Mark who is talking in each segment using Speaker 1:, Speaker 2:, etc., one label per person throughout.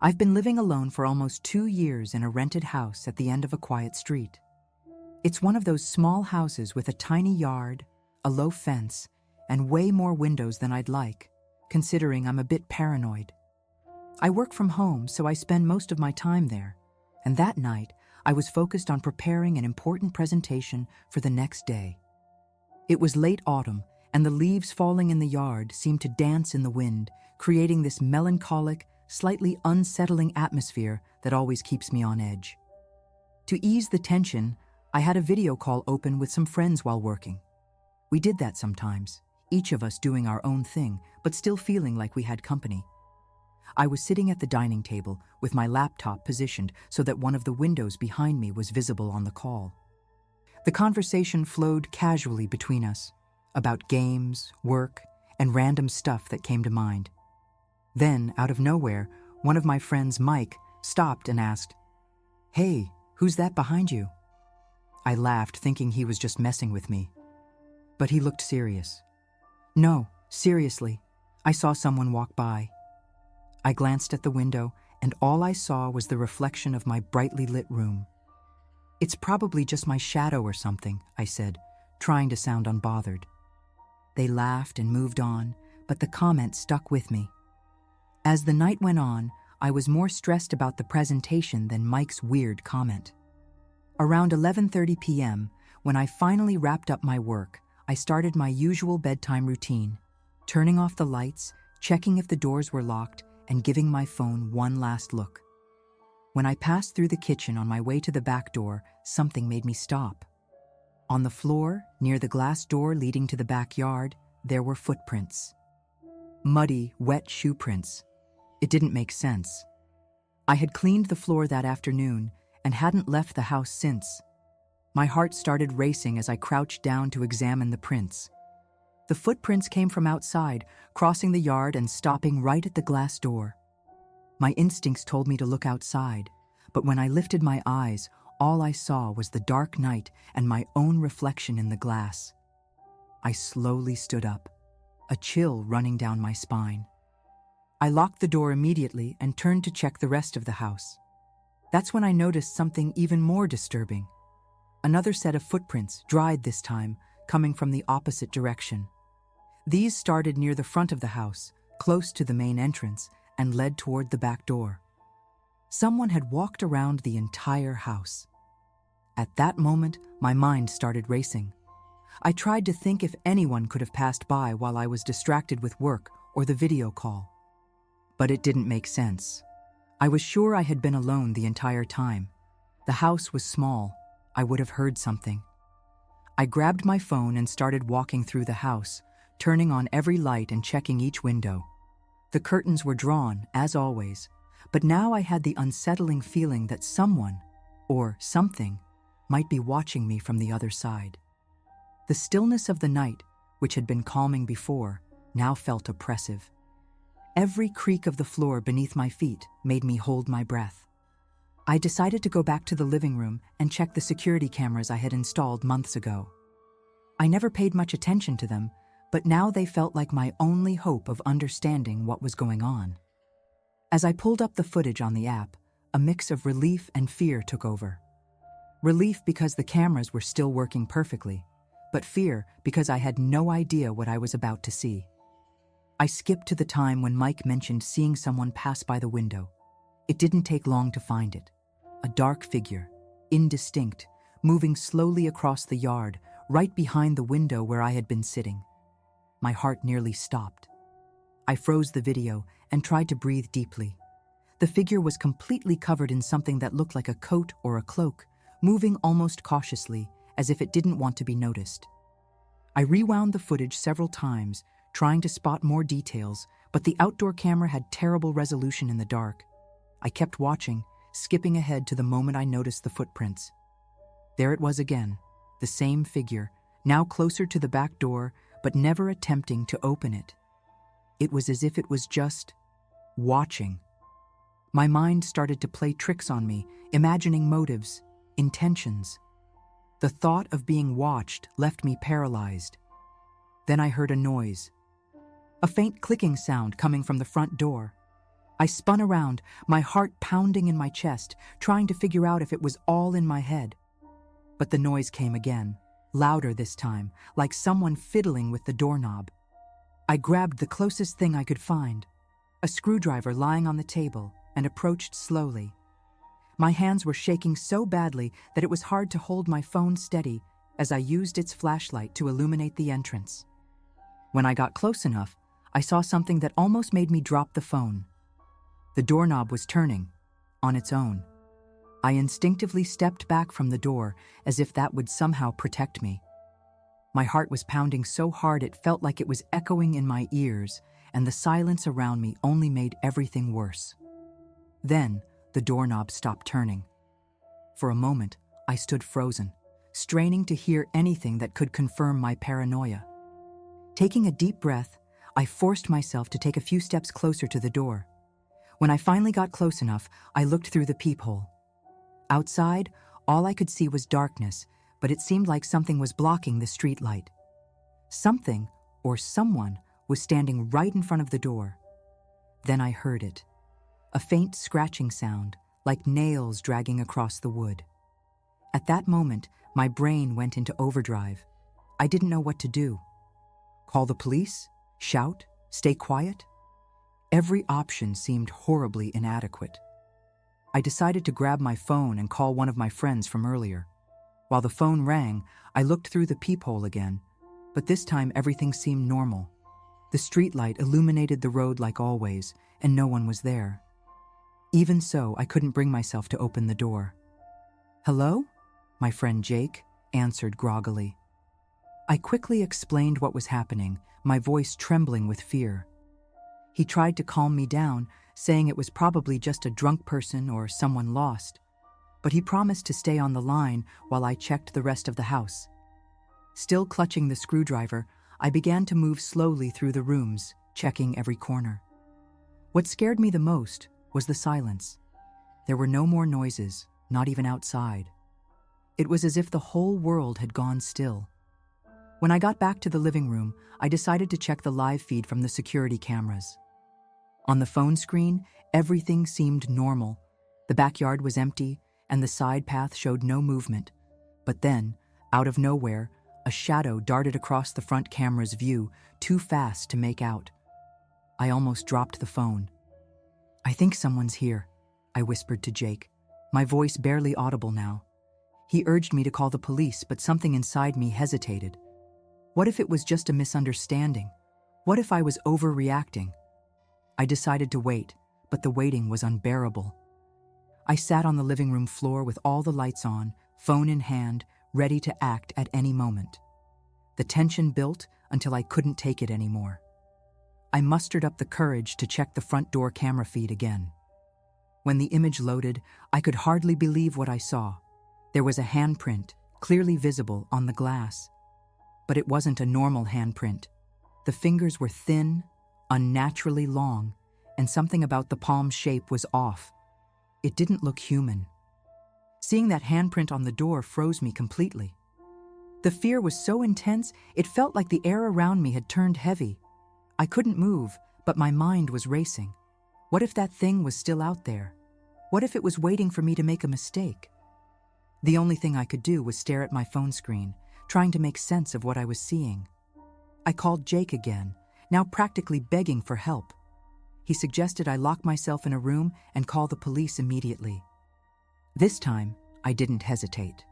Speaker 1: I've been living alone for almost 2 years in a rented house at the end of a quiet street. It's one of those small houses with a tiny yard, a low fence, and way more windows than I'd like, considering I'm a bit paranoid. I work from home, so I spend most of my time there, and that night I was focused on preparing an important presentation for the next day. It was late autumn, and the leaves falling in the yard seemed to dance in the wind, creating this melancholic, slightly unsettling atmosphere that always keeps me on edge. To ease the tension, I had a video call open with some friends while working. We did that sometimes, each of us doing our own thing, but still feeling like we had company. I was sitting at the dining table with my laptop positioned so that one of the windows behind me was visible on the call. The conversation flowed casually between us, about games, work, and random stuff that came to mind. Then, out of nowhere, one of my friends, Mike, stopped and asked, "Hey, who's that behind you?" I laughed, thinking he was just messing with me. But he looked serious. "No, seriously, I saw someone walk by." I glanced at the window, and all I saw was the reflection of my brightly lit room. "It's probably just my shadow or something," I said, trying to sound unbothered. They laughed and moved on, but the comment stuck with me. As the night went on, I was more stressed about the presentation than Mike's weird comment. Around 11:30 p.m., when I finally wrapped up my work, I started my usual bedtime routine, turning off the lights, checking if the doors were locked, and giving my phone one last look. When I passed through the kitchen on my way to the back door, something made me stop. On the floor, near the glass door leading to the backyard, there were footprints. Muddy, wet shoe prints. It didn't make sense. I had cleaned the floor that afternoon and hadn't left the house since. My heart started racing as I crouched down to examine the prints. The footprints came from outside, crossing the yard and stopping right at the glass door. My instincts told me to look outside, but when I lifted my eyes, all I saw was the dark night and my own reflection in the glass. I slowly stood up, a chill running down my spine. I locked the door immediately and turned to check the rest of the house. That's when I noticed something even more disturbing. Another set of footprints, dried this time, coming from the opposite direction. These started near the front of the house, close to the main entrance, and led toward the back door. Someone had walked around the entire house. At that moment, my mind started racing. I tried to think if anyone could have passed by while I was distracted with work or the video call. But it didn't make sense. I was sure I had been alone the entire time. The house was small. I would have heard something. I grabbed my phone and started walking through the house, turning on every light and checking each window. The curtains were drawn, as always, but now I had the unsettling feeling that someone, or something, might be watching me from the other side. The stillness of the night, which had been calming before, now felt oppressive. Every creak of the floor beneath my feet made me hold my breath. I decided to go back to the living room and check the security cameras I had installed months ago. I never paid much attention to them, but now they felt like my only hope of understanding what was going on. As I pulled up the footage on the app, a mix of relief and fear took over. Relief because the cameras were still working perfectly, but fear because I had no idea what I was about to see. I skipped to the time when Mike mentioned seeing someone pass by the window. It didn't take long to find it. A dark figure, indistinct, moving slowly across the yard, right behind the window where I had been sitting. My heart nearly stopped. I froze the video and tried to breathe deeply. The figure was completely covered in something that looked like a coat or a cloak, moving almost cautiously, as if it didn't want to be noticed. I rewound the footage several times, trying to spot more details, but the outdoor camera had terrible resolution in the dark. I kept watching, skipping ahead to the moment I noticed the footprints. There it was again, the same figure, now closer to the back door, but never attempting to open it. It was as if it was just watching. My mind started to play tricks on me, imagining motives, intentions. The thought of being watched left me paralyzed. Then I heard a noise. A faint clicking sound coming from the front door. I spun around, my heart pounding in my chest, trying to figure out if it was all in my head. But the noise came again, louder this time, like someone fiddling with the doorknob. I grabbed the closest thing I could find, a screwdriver lying on the table, and approached slowly. My hands were shaking so badly that it was hard to hold my phone steady as I used its flashlight to illuminate the entrance. When I got close enough, I saw something that almost made me drop the phone. The doorknob was turning, on its own. I instinctively stepped back from the door as if that would somehow protect me. My heart was pounding so hard it felt like it was echoing in my ears, and the silence around me only made everything worse. Then, the doorknob stopped turning. For a moment, I stood frozen, straining to hear anything that could confirm my paranoia. Taking a deep breath, I forced myself to take a few steps closer to the door. When I finally got close enough, I looked through the peephole. Outside, all I could see was darkness, but it seemed like something was blocking the streetlight. Something, or someone, was standing right in front of the door. Then I heard it. A faint scratching sound, like nails dragging across the wood. At that moment, my brain went into overdrive. I didn't know what to do. Call the police? Shout? Stay quiet? Every option seemed horribly inadequate. I decided to grab my phone and call one of my friends from earlier. While the phone rang, I looked through the peephole again, but this time everything seemed normal. The streetlight illuminated the road like always, and no one was there. Even so, I couldn't bring myself to open the door. "Hello?" my friend Jake answered groggily. I quickly explained what was happening, my voice trembling with fear. He tried to calm me down, saying it was probably just a drunk person or someone lost, but he promised to stay on the line while I checked the rest of the house. Still clutching the screwdriver, I began to move slowly through the rooms, checking every corner. What scared me the most was the silence. There were no more noises, not even outside. It was as if the whole world had gone still. When I got back to the living room, I decided to check the live feed from the security cameras. On the phone screen, everything seemed normal. The backyard was empty, and the side path showed no movement. But then, out of nowhere, a shadow darted across the front camera's view, too fast to make out. I almost dropped the phone. "I think someone's here," I whispered to Jake, my voice barely audible now. He urged me to call the police, but something inside me hesitated. What if it was just a misunderstanding? What if I was overreacting? I decided to wait, but the waiting was unbearable. I sat on the living room floor with all the lights on, phone in hand, ready to act at any moment. The tension built until I couldn't take it anymore. I mustered up the courage to check the front door camera feed again. When the image loaded, I could hardly believe what I saw. There was a handprint, clearly visible on the glass. But it wasn't a normal handprint. The fingers were thin, unnaturally long, and something about the palm shape was off. It didn't look human. Seeing that handprint on the door froze me completely. The fear was so intense, it felt like the air around me had turned heavy. I couldn't move, but my mind was racing. What if that thing was still out there? What if it was waiting for me to make a mistake? The only thing I could do was stare at my phone screen, trying to make sense of what I was seeing. I called Jake again, now practically begging for help. He suggested I lock myself in a room and call the police immediately. This time, I didn't hesitate.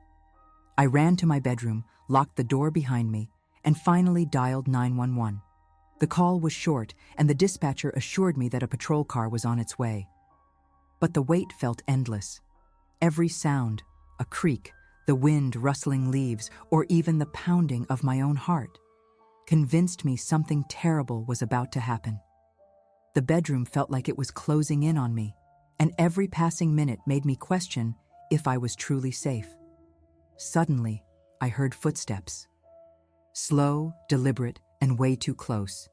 Speaker 1: I ran to my bedroom, locked the door behind me, and finally dialed 911. The call was short, and the dispatcher assured me that a patrol car was on its way. But the wait felt endless. Every sound, a creak, the wind rustling leaves, or even the pounding of my own heart, convinced me something terrible was about to happen. The bedroom felt like it was closing in on me, and every passing minute made me question if I was truly safe. Suddenly, I heard footsteps. Slow, deliberate, and way too close.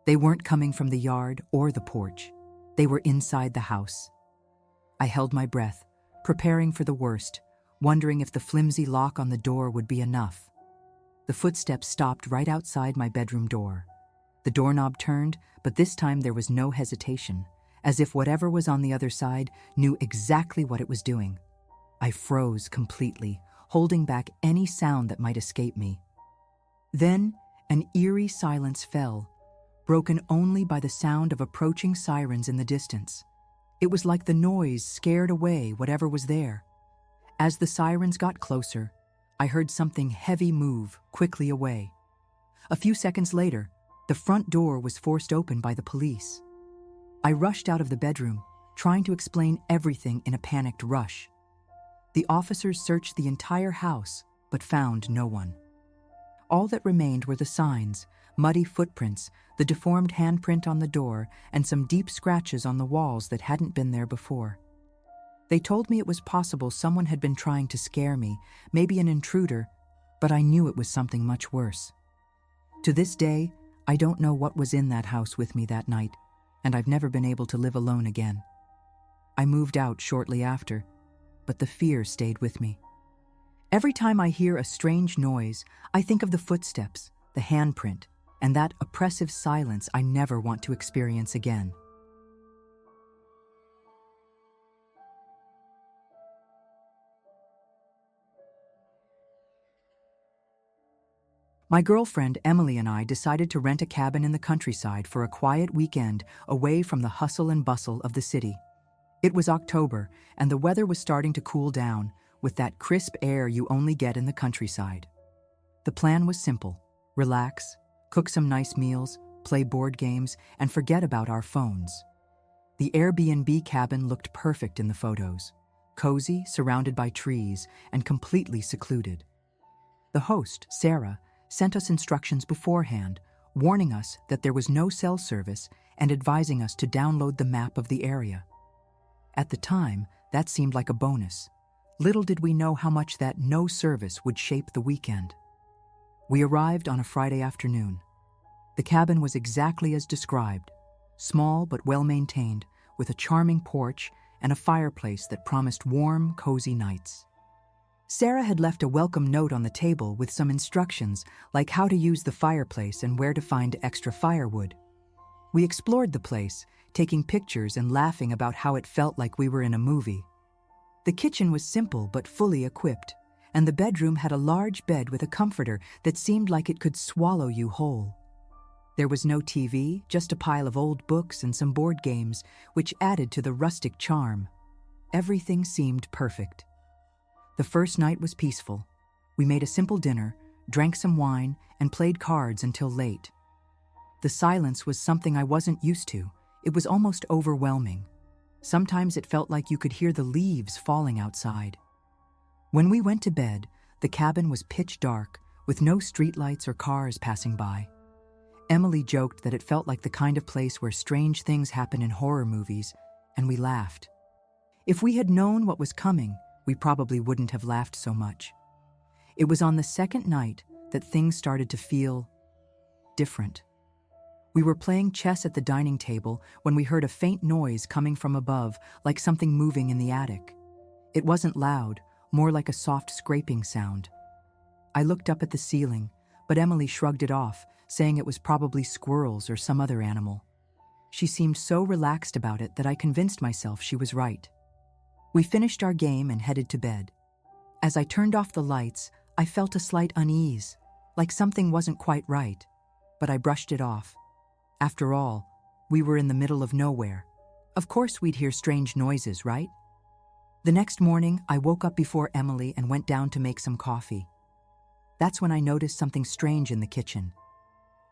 Speaker 1: They weren't coming from the yard or the porch. They were inside the house. I held my breath, preparing for the worst, wondering if the flimsy lock on the door would be enough. The footsteps stopped right outside my bedroom door. The doorknob turned, but this time there was no hesitation. as if whatever was on the other side knew exactly what it was doing. I froze completely, holding back any sound that might escape me. Then, an eerie silence fell, broken only by the sound of approaching sirens in the distance. It was like the noise scared away whatever was there. As the sirens got closer, I heard something heavy move quickly away. A few seconds later, the front door was forced open by the police. I rushed out of the bedroom, trying to explain everything in a panicked rush. The officers searched the entire house, but found no one. All that remained were the signs, muddy footprints, the deformed handprint on the door, and some deep scratches on the walls that hadn't been there before. They told me it was possible someone had been trying to scare me, maybe an intruder, but I knew it was something much worse. To this day, I don't know what was in that house with me that night, and I've never been able to live alone again. I moved out shortly after, but the fear stayed with me. Every time I hear a strange noise, I think of the footsteps, the handprint, and that oppressive silence I never want to experience again. My girlfriend Emily and I decided to rent a cabin in the countryside for a quiet weekend away from the hustle and bustle of the city. It was October, and the weather was starting to cool down, with that crisp air you only get in the countryside. The plan was simple: relax, cook some nice meals, play board games, and forget about our phones. The Airbnb cabin looked perfect in the photos, cozy, surrounded by trees, and completely secluded. The host, Sarah, sent us instructions beforehand, warning us that there was no cell service and advising us to download the map of the area. At the time, that seemed like a bonus. Little did we know how much that no service would shape the weekend. We arrived on a Friday afternoon. The cabin was exactly as described, small but well-maintained, with a charming porch and a fireplace that promised warm, cozy nights. Sarah had left a welcome note on the table with some instructions, like how to use the fireplace and where to find extra firewood. We explored the place, taking pictures and laughing about how it felt like we were in a movie. The kitchen was simple but fully equipped, and the bedroom had a large bed with a comforter that seemed like it could swallow you whole. There was no TV, just a pile of old books and some board games, which added to the rustic charm. Everything seemed perfect. The first night was peaceful. We made a simple dinner, drank some wine, and played cards until late. The silence was something I wasn't used to. It was almost overwhelming. Sometimes it felt like you could hear the leaves falling outside. When we went to bed, the cabin was pitch dark, with no streetlights or cars passing by. Emily joked that it felt like the kind of place where strange things happen in horror movies, and we laughed. If we had known what was coming, we probably wouldn't have laughed so much. It was on the second night that things started to feel different. We were playing chess at the dining table when we heard a faint noise coming from above, like something moving in the attic. It wasn't loud, more like a soft scraping sound. I looked up at the ceiling, but Emily shrugged it off, saying it was probably squirrels or some other animal. She seemed so relaxed about it that I convinced myself she was right. We finished our game and headed to bed. As I turned off the lights, I felt a slight unease, like something wasn't quite right, but I brushed it off. After all, we were in the middle of nowhere. Of course we'd hear strange noises, right? The next morning, I woke up before Emily and went down to make some coffee. That's when I noticed something strange in the kitchen.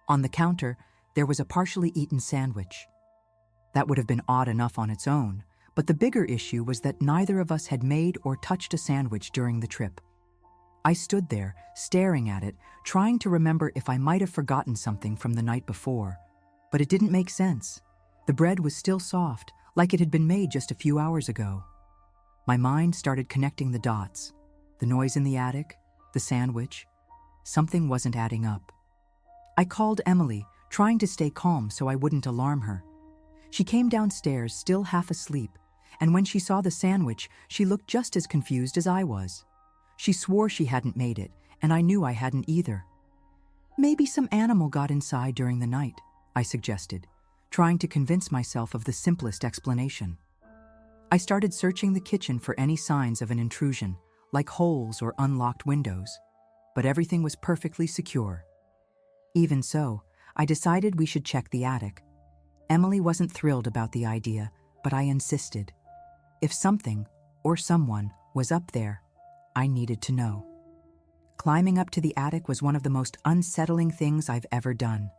Speaker 1: On the counter, there was a partially eaten sandwich. That would have been odd enough on its own, but the bigger issue was that neither of us had made or touched a sandwich during the trip. I stood there, staring at it, trying to remember if I might have forgotten something from the night before. But it didn't make sense. The bread was still soft, like it had been made just a few hours ago. My mind started connecting the dots. The noise in the attic, the sandwich. Something wasn't adding up. I called Emily, trying to stay calm so I wouldn't alarm her. She came downstairs, still half asleep, and when she saw the sandwich, she looked just as confused as I was. She swore she hadn't made it, and I knew I hadn't either. Maybe some animal got inside during the night, I suggested, trying to convince myself of the simplest explanation. I started searching the kitchen for any signs of an intrusion, like holes or unlocked windows, but everything was perfectly secure. Even so, I decided we should check the attic. Emily wasn't thrilled about the idea, but I insisted. If something, or someone, was up there, I needed to know. Climbing up to the attic was one of the most unsettling things I've ever done.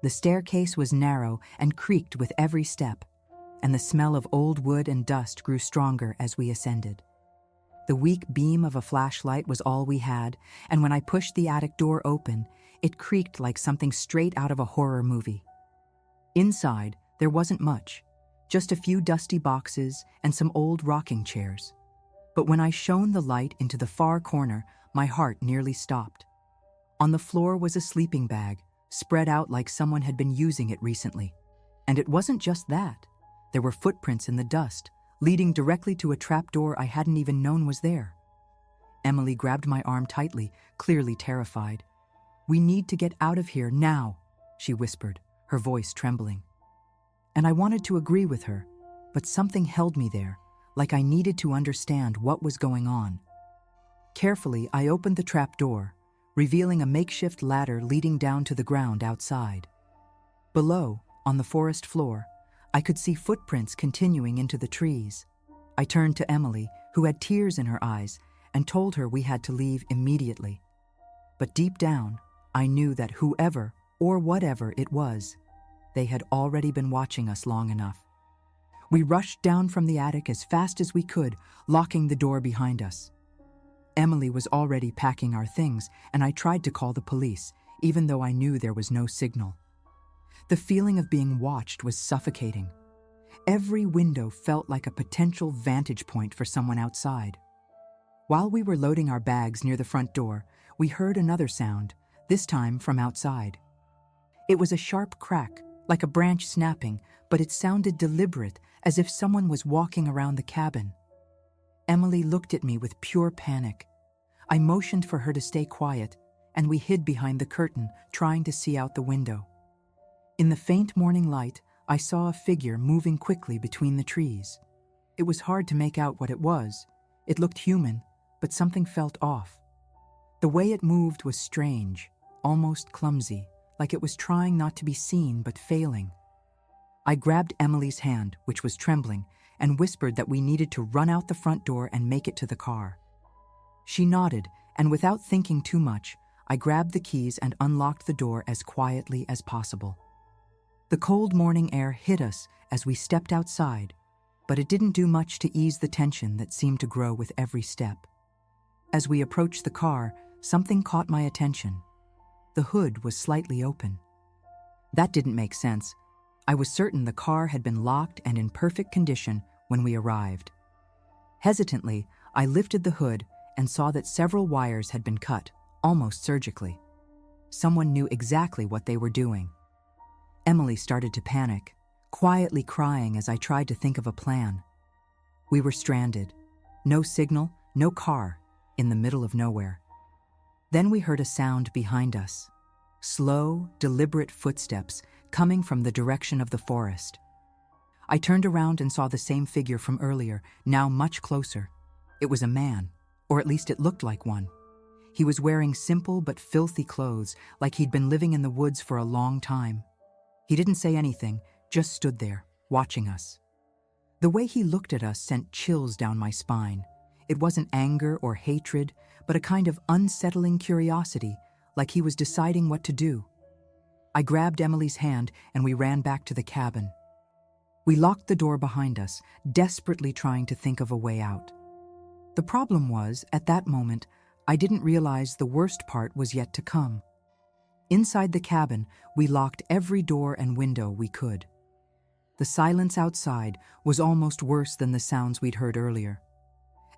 Speaker 1: The staircase was narrow and creaked with every step, and the smell of old wood and dust grew stronger as we ascended. The weak beam of a flashlight was all we had, and when I pushed the attic door open, it creaked like something straight out of a horror movie. Inside, there wasn't much, just a few dusty boxes and some old rocking chairs. But when I shone the light into the far corner, my heart nearly stopped. On the floor was a sleeping bag, spread out like someone had been using it recently. And it wasn't just that. There were footprints in the dust, leading directly to a trapdoor I hadn't even known was there. Emily grabbed my arm tightly, clearly terrified. "We need to get out of here now," she whispered, her voice trembling. And I wanted to agree with her, but something held me there, like I needed to understand what was going on. Carefully, I opened the trapdoor, revealing a makeshift ladder leading down to the ground outside. Below, on the forest floor, I could see footprints continuing into the trees. I turned to Emily, who had tears in her eyes, and told her we had to leave immediately. But deep down, I knew that whoever or whatever it was, they had already been watching us long enough. We rushed down from the attic as fast as we could, locking the door behind us. Emily was already packing our things, and I tried to call the police, even though I knew there was no signal. The feeling of being watched was suffocating. Every window felt like a potential vantage point for someone outside. While we were loading our bags near the front door, we heard another sound, this time from outside. It was a sharp crack, like a branch snapping, but it sounded deliberate, as if someone was walking around the cabin. Emily looked at me with pure panic. I motioned for her to stay quiet, and we hid behind the curtain, trying to see out the window. In the faint morning light, I saw a figure moving quickly between the trees. It was hard to make out what it was. It looked human, but something felt off. The way it moved was strange, almost clumsy, like it was trying not to be seen but failing. I grabbed Emily's hand, which was trembling, and whispered that we needed to run out the front door and make it to the car. She nodded, and without thinking too much, I grabbed the keys and unlocked the door as quietly as possible. The cold morning air hit us as we stepped outside, but it didn't do much to ease the tension that seemed to grow with every step. As we approached the car, something caught my attention. The hood was slightly open. That didn't make sense. I was certain the car had been locked and in perfect condition when we arrived. Hesitantly, I lifted the hood and saw that several wires had been cut, almost surgically. Someone knew exactly what they were doing. Emily started to panic, quietly crying as I tried to think of a plan. We were stranded. No signal, no car, in the middle of nowhere. Then we heard a sound behind us. Slow, deliberate footsteps coming from the direction of the forest. I turned around and saw the same figure from earlier, now much closer. It was a man, or at least it looked like one. He was wearing simple but filthy clothes, like he'd been living in the woods for a long time. He didn't say anything, just stood there, watching us. The way he looked at us sent chills down my spine. It wasn't anger or hatred, but a kind of unsettling curiosity, like he was deciding what to do. I grabbed Emily's hand and we ran back to the cabin. We locked the door behind us, desperately trying to think of a way out. The problem was, at that moment, I didn't realize the worst part was yet to come. Inside the cabin, we locked every door and window we could. The silence outside was almost worse than the sounds we'd heard earlier.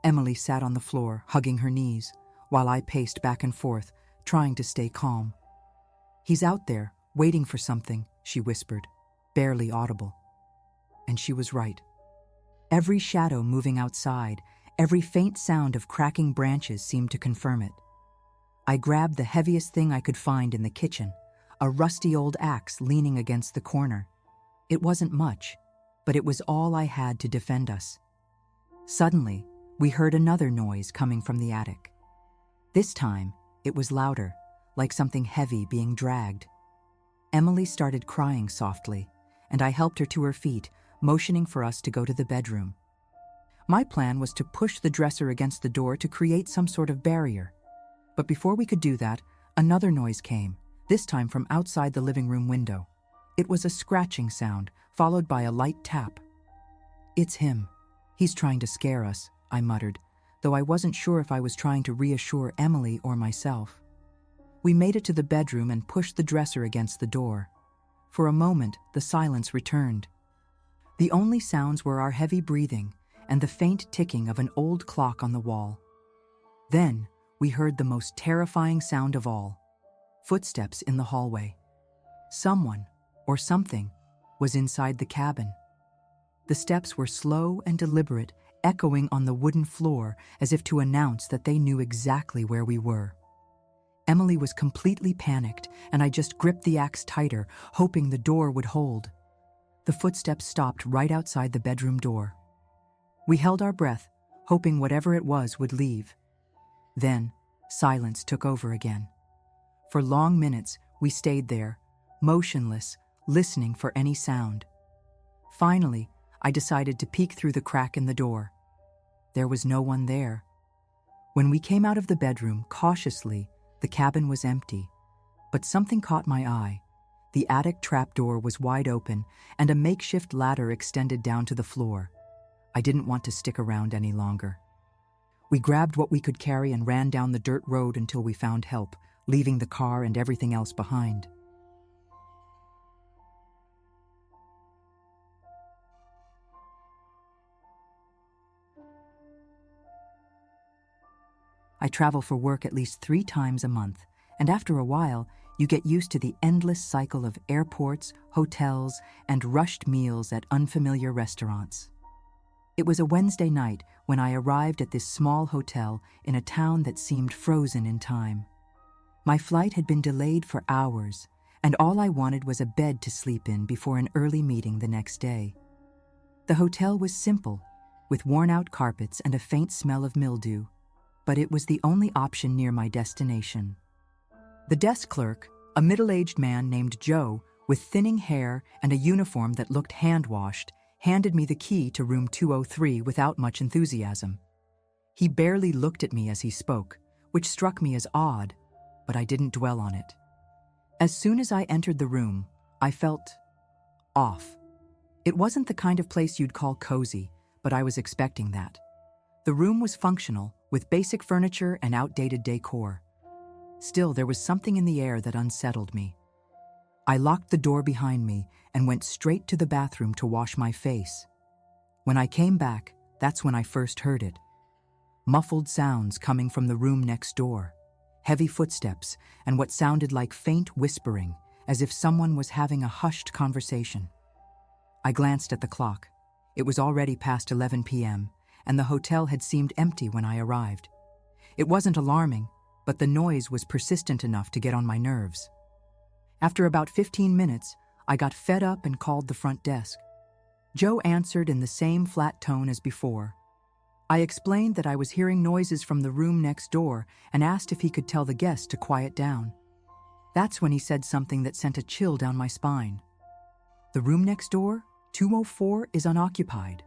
Speaker 1: Emily sat on the floor, hugging her knees, while I paced back and forth, trying to stay calm. "He's out there, waiting for something," she whispered, barely audible. And she was right. Every shadow moving outside, every faint sound of cracking branches seemed to confirm it. I grabbed the heaviest thing I could find in the kitchen, a rusty old axe leaning against the corner. It wasn't much, but it was all I had to defend us. Suddenly, we heard another noise coming from the attic. This time, it was louder, like something heavy being dragged. Emily started crying softly, and I helped her to her feet, motioning for us to go to the bedroom. My plan was to push the dresser against the door to create some sort of barrier. But before we could do that, another noise came, this time from outside the living room window. It was a scratching sound, followed by a light tap. "It's him. He's trying to scare us," I muttered, though I wasn't sure if I was trying to reassure Emily or myself. We made it to the bedroom and pushed the dresser against the door. For a moment, the silence returned. The only sounds were our heavy breathing and the faint ticking of an old clock on the wall. Then, we heard the most terrifying sound of all: footsteps in the hallway. Someone, or something, was inside the cabin. The steps were slow and deliberate, echoing on the wooden floor as if to announce that they knew exactly where we were. Emily was completely panicked, and I just gripped the axe tighter, hoping the door would hold. The footsteps stopped right outside the bedroom door. We held our breath, hoping whatever it was would leave. Then, silence took over again. For long minutes, we stayed there, motionless, listening for any sound. Finally, I decided to peek through the crack in the door. There was no one there. When we came out of the bedroom, cautiously, the cabin was empty. But something caught my eye. The attic trapdoor was wide open, and a makeshift ladder extended down to the floor. I didn't want to stick around any longer. We grabbed what we could carry and ran down the dirt road until we found help, leaving the car and everything else behind. I travel for work at least 3 times a month, and after a while, you get used to the endless cycle of airports, hotels, and rushed meals at unfamiliar restaurants. It was a Wednesday night when I arrived at this small hotel in a town that seemed frozen in time. My flight had been delayed for hours, and all I wanted was a bed to sleep in before an early meeting the next day. The hotel was simple, with worn-out carpets and a faint smell of mildew, but it was the only option near my destination. The desk clerk, a middle-aged man named Joe, with thinning hair and a uniform that looked hand-washed, handed me the key to room 203 without much enthusiasm. He barely looked at me as he spoke, which struck me as odd, but I didn't dwell on it. As soon as I entered the room, I felt off. It wasn't the kind of place you'd call cozy, but I was expecting that. The room was functional, with basic furniture and outdated decor. Still, there was something in the air that unsettled me. I locked the door behind me and went straight to the bathroom to wash my face. When I came back, that's when I first heard it. Muffled sounds coming from the room next door, heavy footsteps, and what sounded like faint whispering, as if someone was having a hushed conversation. I glanced at the clock. It was already past 11 p.m., and the hotel had seemed empty when I arrived. It wasn't alarming, but the noise was persistent enough to get on my nerves. After about 15 minutes, I got fed up and called the front desk. Joe answered in the same flat tone as before. I explained that I was hearing noises from the room next door and asked if he could tell the guests to quiet down. That's when he said something that sent a chill down my spine. "The room next door, 204, is unoccupied."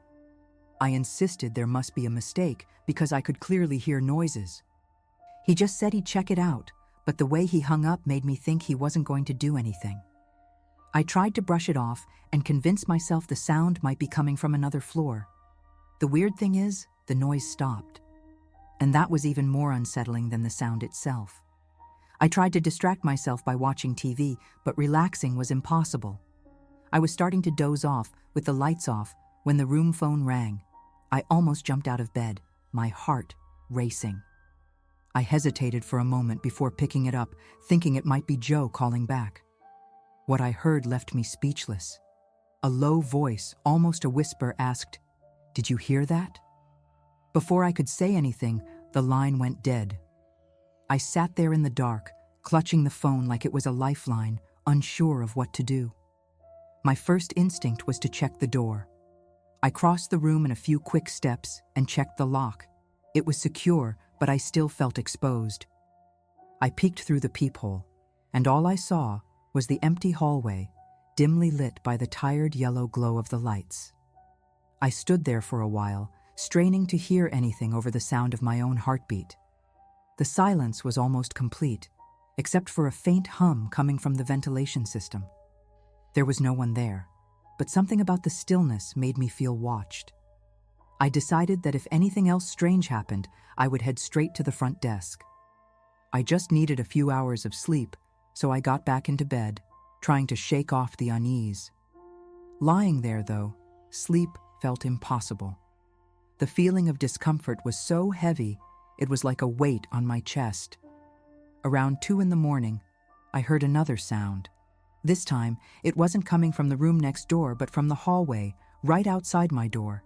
Speaker 1: I insisted there must be a mistake because I could clearly hear noises. He just said he'd check it out, but the way he hung up made me think he wasn't going to do anything. I tried to brush it off and convince myself the sound might be coming from another floor. The weird thing is, the noise stopped. And that was even more unsettling than the sound itself. I tried to distract myself by watching TV, but relaxing was impossible. I was starting to doze off with the lights off when the room phone rang. I almost jumped out of bed, my heart racing. I hesitated for a moment before picking it up, thinking it might be Joe calling back. What I heard left me speechless. A low voice, almost a whisper, asked, "Did you hear that?" Before I could say anything, the line went dead. I sat there in the dark, clutching the phone like it was a lifeline, unsure of what to do. My first instinct was to check the door. I crossed the room in a few quick steps and checked the lock. It was secure, but I still felt exposed. I peeked through the peephole, and all I saw was the empty hallway, dimly lit by the tired yellow glow of the lights. I stood there for a while, straining to hear anything over the sound of my own heartbeat. The silence was almost complete, except for a faint hum coming from the ventilation system. There was no one there, but something about the stillness made me feel watched. I decided that if anything else strange happened, I would head straight to the front desk. I just needed a few hours of sleep, so I got back into bed, trying to shake off the unease. Lying there, though, sleep felt impossible. The feeling of discomfort was so heavy, it was like a weight on my chest. Around 2 a.m, I heard another sound. This time, it wasn't coming from the room next door, but from the hallway, right outside my door.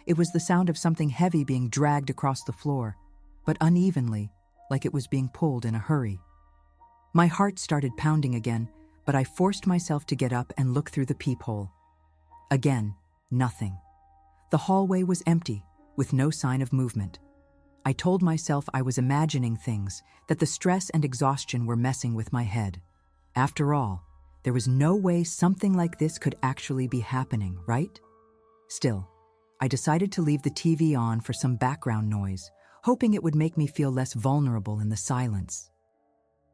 Speaker 1: It was the sound of something heavy being dragged across the floor, but unevenly, like it was being pulled in a hurry. My heart started pounding again, but I forced myself to get up and look through the peephole. Again, nothing. The hallway was empty, with no sign of movement. I told myself I was imagining things, that the stress and exhaustion were messing with my head. After all, there was no way something like this could actually be happening, right? Still, I decided to leave the TV on for some background noise, hoping it would make me feel less vulnerable in the silence.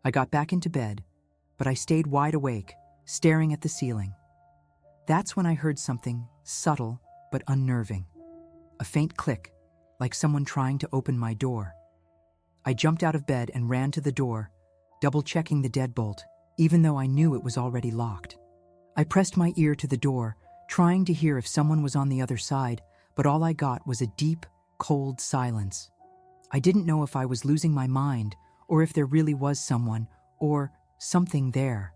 Speaker 1: I got back into bed, but I stayed wide awake, staring at the ceiling. That's when I heard something subtle but unnerving. A faint click, like someone trying to open my door. I jumped out of bed and ran to the door, double-checking the deadbolt, even though I knew it was already locked. I pressed my ear to the door, trying to hear if someone was on the other side, but all I got was a deep, cold silence. I didn't know if I was losing my mind, or if there really was someone, or something there.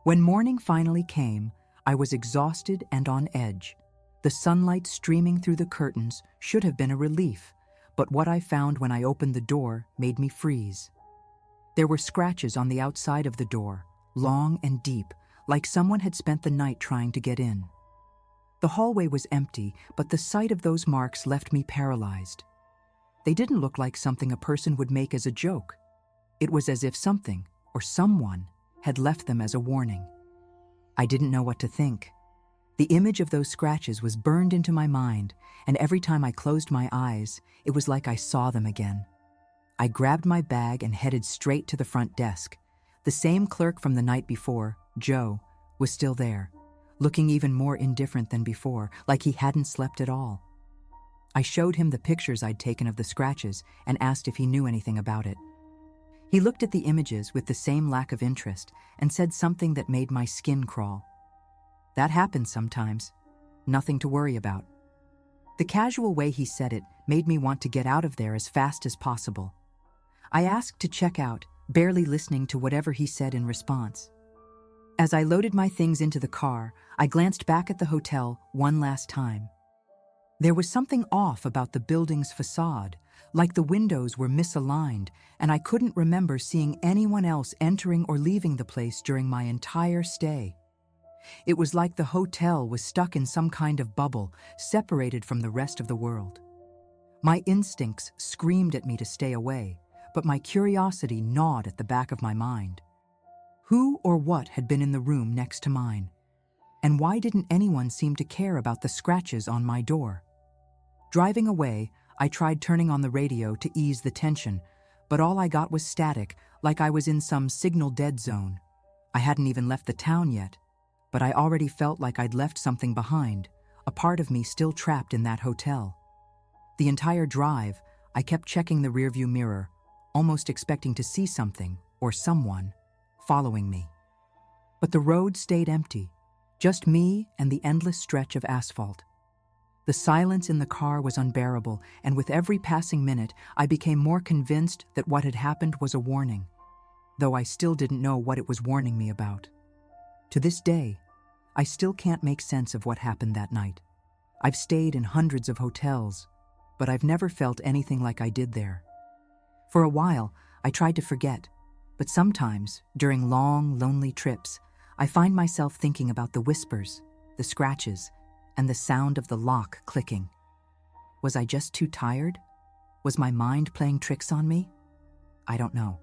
Speaker 1: When morning finally came, I was exhausted and on edge. The sunlight streaming through the curtains should have been a relief, but what I found when I opened the door made me freeze. There were scratches on the outside of the door, long and deep, like someone had spent the night trying to get in. The hallway was empty, but the sight of those marks left me paralyzed. They didn't look like something a person would make as a joke. It was as if something, or someone, had left them as a warning. I didn't know what to think. The image of those scratches was burned into my mind, and every time I closed my eyes, it was like I saw them again. I grabbed my bag and headed straight to the front desk. The same clerk from the night before, Joe, was still there, looking even more indifferent than before, like he hadn't slept at all. I showed him the pictures I'd taken of the scratches and asked if he knew anything about it. He looked at the images with the same lack of interest and said something that made my skin crawl. That happens sometimes. Nothing to worry about. The casual way he said it made me want to get out of there as fast as possible. I asked to check out, barely listening to whatever he said in response. As I loaded my things into the car, I glanced back at the hotel one last time. There was something off about the building's facade, like the windows were misaligned, and I couldn't remember seeing anyone else entering or leaving the place during my entire stay. It was like the hotel was stuck in some kind of bubble, separated from the rest of the world. My instincts screamed at me to stay away, but my curiosity gnawed at the back of my mind. Who or what had been in the room next to mine? And why didn't anyone seem to care about the scratches on my door? Driving away, I tried turning on the radio to ease the tension, but all I got was static, like I was in some signal dead zone. I hadn't even left the town yet, but I already felt like I'd left something behind, a part of me still trapped in that hotel. The entire drive, I kept checking the rearview mirror, almost expecting to see something, or someone, following me. But the road stayed empty, just me and the endless stretch of asphalt. The silence in the car was unbearable, and with every passing minute, I became more convinced that what had happened was a warning, though I still didn't know what it was warning me about. To this day, I still can't make sense of what happened that night. I've stayed in hundreds of hotels, but I've never felt anything like I did there. For a while, I tried to forget, but sometimes, during long, lonely trips, I find myself thinking about the whispers, the scratches, and the sound of the lock clicking. Was I just too tired? Was my mind playing tricks on me? I don't know.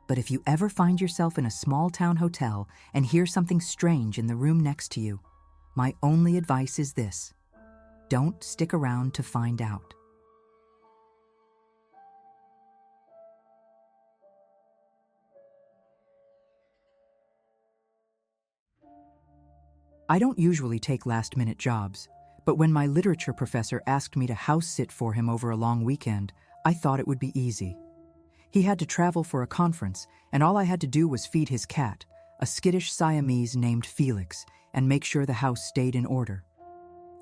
Speaker 1: But if you ever find yourself in a small-town hotel and hear something strange in the room next to you, my only advice is this: don't stick around to find out. I don't usually take last-minute jobs, but when my literature professor asked me to house-sit for him over a long weekend, I thought it would be easy. He had to travel for a conference, and all I had to do was feed his cat, a skittish Siamese named Felix, and make sure the house stayed in order.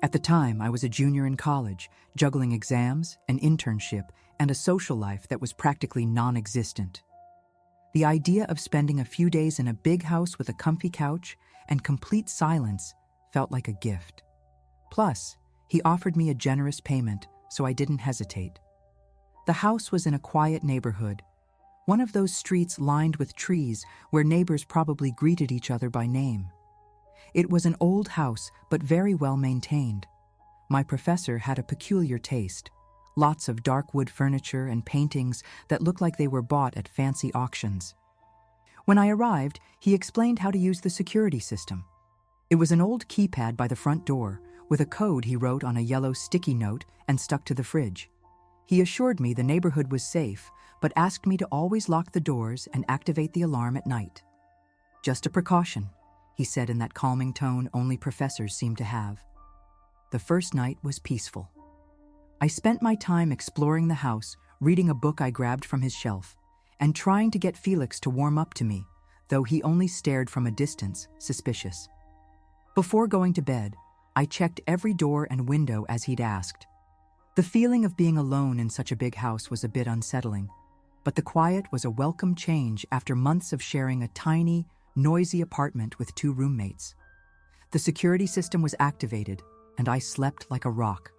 Speaker 1: At the time, I was a junior in college, juggling exams, an internship, and a social life that was practically non-existent. The idea of spending a few days in a big house with a comfy couch and complete silence felt like a gift. Plus, he offered me a generous payment, so I didn't hesitate. The house was in a quiet neighborhood, one of those streets lined with trees where neighbors probably greeted each other by name. It was an old house, but very well maintained. My professor had a peculiar taste. Lots of dark wood furniture and paintings that looked like they were bought at fancy auctions. When I arrived, he explained how to use the security system. It was an old keypad by the front door, with a code he wrote on a yellow sticky note and stuck to the fridge. He assured me the neighborhood was safe, but asked me to always lock the doors and activate the alarm at night. "Just a precaution," he said in that calming tone only professors seem to have. The first night was peaceful. I spent my time exploring the house, reading a book I grabbed from his shelf, and trying to get Felix to warm up to me, though he only stared from a distance, suspicious. Before going to bed, I checked every door and window as he'd asked. The feeling of being alone in such a big house was a bit unsettling, but the quiet was a welcome change after months of sharing a tiny, noisy apartment with 2 roommates. The security system was activated, and I slept like a rock.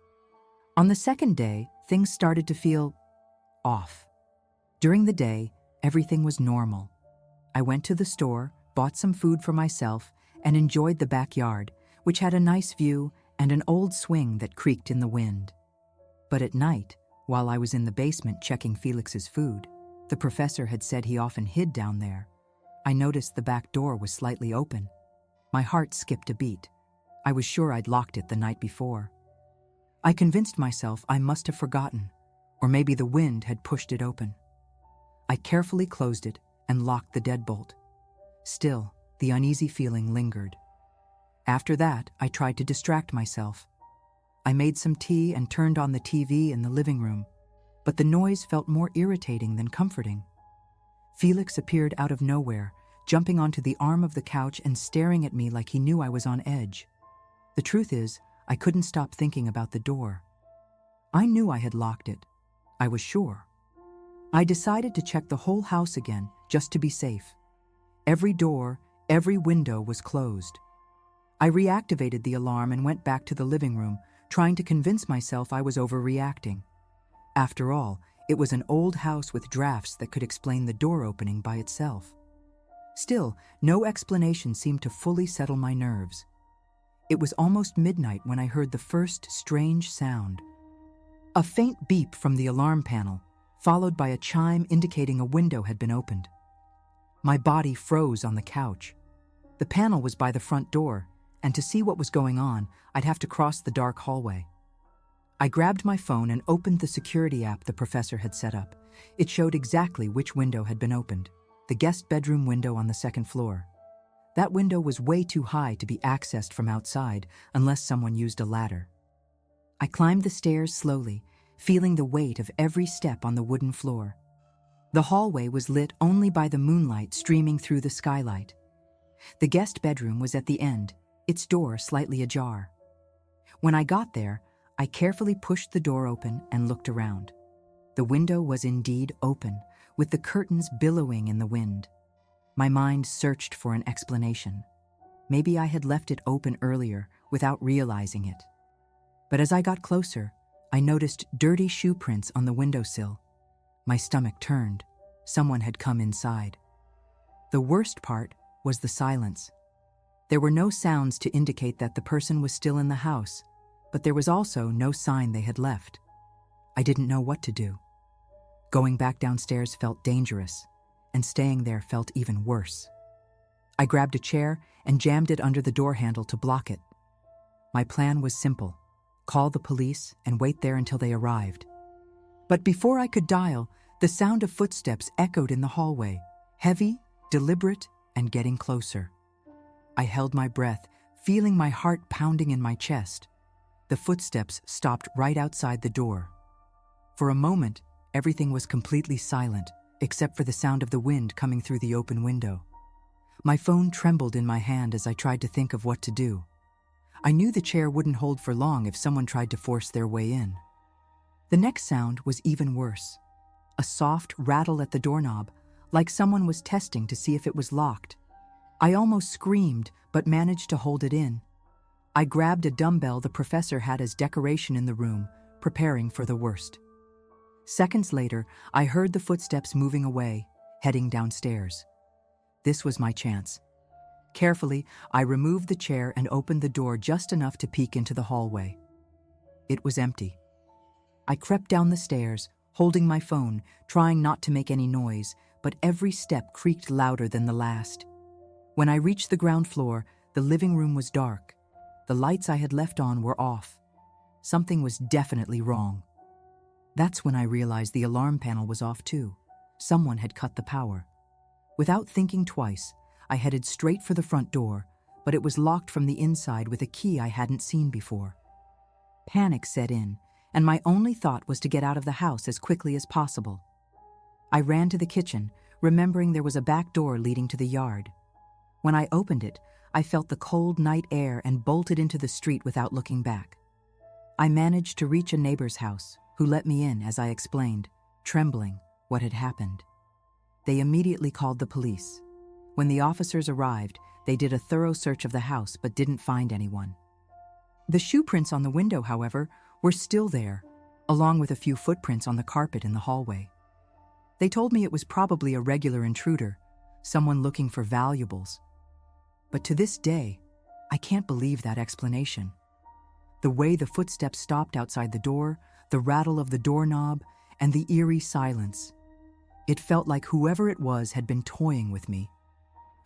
Speaker 1: On the second day, things started to feel off. During the day, everything was normal. I went to the store, bought some food for myself, and enjoyed the backyard, which had a nice view and an old swing that creaked in the wind. But at night, while I was in the basement checking Felix's food, the professor had said he often hid down there. I noticed the back door was slightly open. My heart skipped a beat. I was sure I'd locked it the night before. I convinced myself I must have forgotten, or maybe the wind had pushed it open. I carefully closed it and locked the deadbolt. Still, the uneasy feeling lingered. After that, I tried to distract myself. I made some tea and turned on the TV in the living room, but the noise felt more irritating than comforting. Felix appeared out of nowhere, jumping onto the arm of the couch and staring at me like he knew I was on edge. The truth is, I couldn't stop thinking about the door. I knew I had locked it. I was sure. I decided to check the whole house again, just to be safe. Every door, every window was closed. I reactivated the alarm and went back to the living room, trying to convince myself I was overreacting. After all, it was an old house with drafts that could explain the door opening by itself. Still, no explanation seemed to fully settle my nerves. It was almost midnight when I heard the first strange sound. A faint beep from the alarm panel, followed by a chime indicating a window had been opened. My body froze on the couch. The panel was by the front door, and to see what was going on, I'd have to cross the dark hallway. I grabbed my phone and opened the security app the professor had set up. It showed exactly which window had been opened, the guest bedroom window on the second floor. That window was way too high to be accessed from outside unless someone used a ladder. I climbed the stairs slowly, feeling the weight of every step on the wooden floor. The hallway was lit only by the moonlight streaming through the skylight. The guest bedroom was at the end, its door slightly ajar. When I got there, I carefully pushed the door open and looked around. The window was indeed open, with the curtains billowing in the wind. My mind searched for an explanation. Maybe I had left it open earlier without realizing it. But as I got closer, I noticed dirty shoe prints on the windowsill. My stomach turned. Someone had come inside. The worst part was the silence. There were no sounds to indicate that the person was still in the house, but there was also no sign they had left. I didn't know what to do. Going back downstairs felt dangerous, and staying there felt even worse. I grabbed a chair and jammed it under the door handle to block it. My plan was simple: call the police and wait there until they arrived. But before I could dial, the sound of footsteps echoed in the hallway, heavy, deliberate, and getting closer. I held my breath, feeling my heart pounding in my chest. The footsteps stopped right outside the door. For a moment, everything was completely silent, except for the sound of the wind coming through the open window. My phone trembled in my hand as I tried to think of what to do. I knew the chair wouldn't hold for long if someone tried to force their way in. The next sound was even worse. A soft rattle at the doorknob, like someone was testing to see if it was locked. I almost screamed, but managed to hold it in. I grabbed a dumbbell the professor had as decoration in the room, preparing for the worst. Seconds later, I heard the footsteps moving away, heading downstairs. This was my chance. Carefully, I removed the chair and opened the door just enough to peek into the hallway. It was empty. I crept down the stairs, holding my phone, trying not to make any noise, but every step creaked louder than the last. When I reached the ground floor, the living room was dark. The lights I had left on were off. Something was definitely wrong. That's when I realized the alarm panel was off too. Someone had cut the power. Without thinking twice, I headed straight for the front door, but it was locked from the inside with a key I hadn't seen before. Panic set in, and my only thought was to get out of the house as quickly as possible. I ran to the kitchen, remembering there was a back door leading to the yard. When I opened it, I felt the cold night air and bolted into the street without looking back. I managed to reach a neighbor's house, who let me in as I explained, trembling, what had happened. They immediately called the police. When the officers arrived, they did a thorough search of the house but didn't find anyone. The shoe prints on the window, however, were still there, along with a few footprints on the carpet in the hallway. They told me it was probably a regular intruder, someone looking for valuables. But to this day, I can't believe that explanation. The way the footsteps stopped outside the door, the rattle of the doorknob, and the eerie silence. It felt like whoever it was had been toying with me.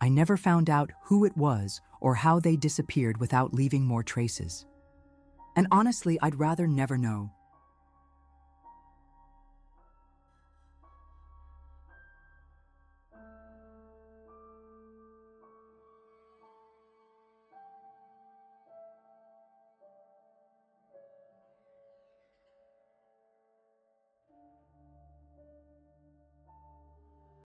Speaker 1: I never found out who it was or how they disappeared without leaving more traces. And honestly, I'd rather never know.